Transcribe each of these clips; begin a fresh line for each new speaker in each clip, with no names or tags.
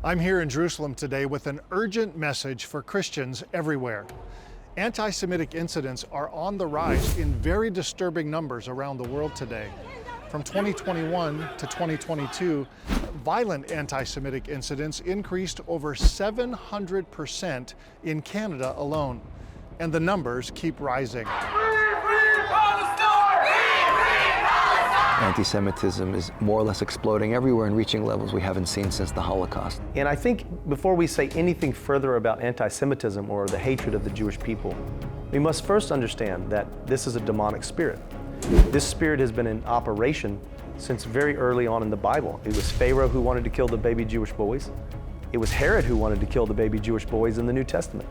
I'm here in Jerusalem today with an urgent message for Christians everywhere. Anti-Semitic incidents are on the rise in very disturbing numbers around the world today. From 2021 to 2022, violent anti-Semitic incidents increased over 700% in Canada alone, and the numbers keep rising.
Anti-Semitism is more or less exploding everywhere and reaching levels we haven't seen since the Holocaust.
And I think before we say anything further about anti-Semitism or the hatred of the Jewish people, we must first understand that this is a demonic spirit. This spirit has been in operation since very early on in the Bible. It was Pharaoh who wanted to kill the baby Jewish boys. It was Herod who wanted to kill the baby Jewish boys in the New Testament.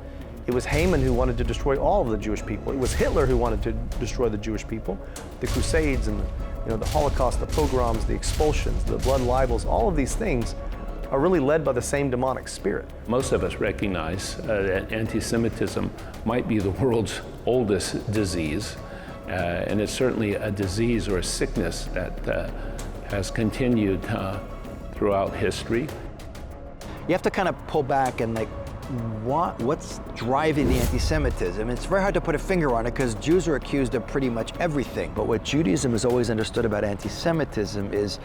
It was Haman who wanted to destroy all of the Jewish people. It was Hitler who wanted to destroy the Jewish people. The Crusades and the Holocaust, the pogroms, the expulsions, the blood libels, all of these things are really led by the same demonic spirit.
Most of us recognize that anti-Semitism might be the world's oldest disease, and it's certainly a disease or a sickness that has continued throughout history.
You have to kind of pull back and what's driving the anti-Semitism? It's very hard to put a finger on it because Jews are accused of pretty much everything. But what Judaism has always understood about anti-Semitism is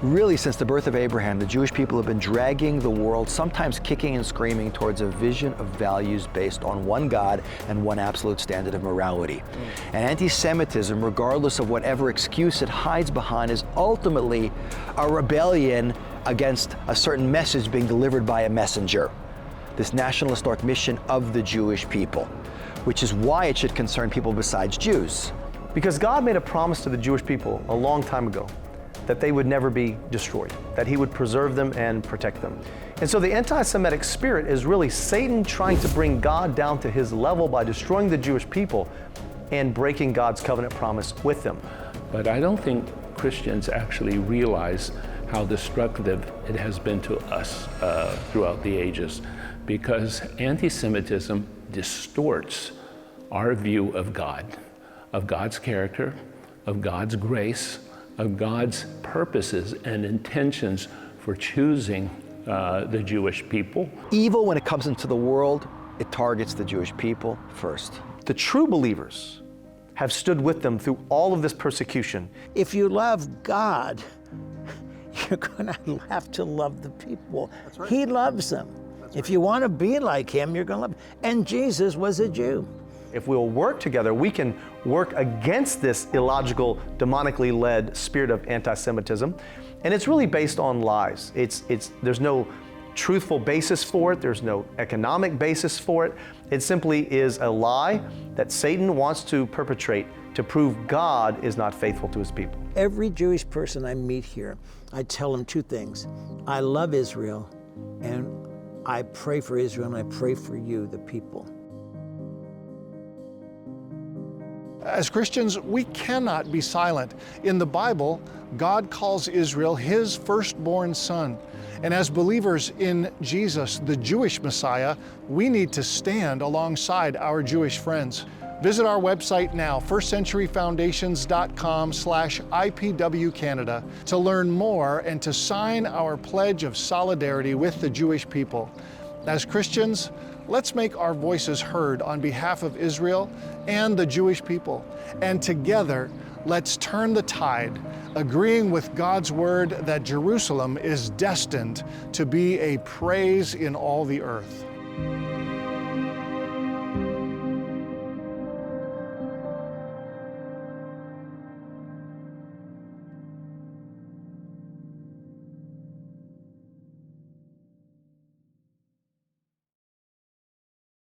really since the birth of Abraham, the Jewish people have been dragging the world, sometimes kicking and screaming towards a vision of values based on one God and one absolute standard of morality. And anti-Semitism, regardless of whatever excuse it hides behind, is ultimately a rebellion against a certain message being delivered by a messenger. This nationalist dark mission of the Jewish people, which is why it should concern people besides Jews.
Because God made a promise to the Jewish people a long time ago that they would never be destroyed, that He would preserve them and protect them. And so the anti-Semitic spirit is really Satan trying to bring God down to his level by destroying the Jewish people and breaking God's covenant promise with them.
But I don't think Christians actually realize how destructive it has been to us throughout the ages, because anti-Semitism distorts our view of God, of God's character, of God's grace, of God's purposes and intentions for choosing the Jewish people.
Evil, when it comes into the world, it targets the Jewish people first.
The true believers have stood with them through all of this persecution.
If you love God, you're going to have to love the people. That's right. He loves them. That's if right. You want to be like Him, you're going to love Him. And Jesus was a Jew.
If we'll work together, we can work against this illogical, demonically led spirit of anti-Semitism. And it's really based on lies. There's no truthful basis for it. There's no economic basis for it. It simply is a lie that Satan wants to perpetrate to prove God is not faithful to His people.
Every Jewish person I meet here, I tell them two things. I love Israel, and I pray for Israel, and I pray for you, the people.
As Christians, we cannot be silent. In the Bible, God calls Israel His firstborn son. And as believers in Jesus, the Jewish Messiah, we need to stand alongside our Jewish friends. Visit our website now, firstcenturyfoundations.com/IPW-Canada, to learn more and to sign our pledge of solidarity with the Jewish people. As Christians, let's make our voices heard on behalf of Israel and the Jewish people. And together, let's turn the tide, agreeing with God's word that Jerusalem is destined to be a praise in all the earth.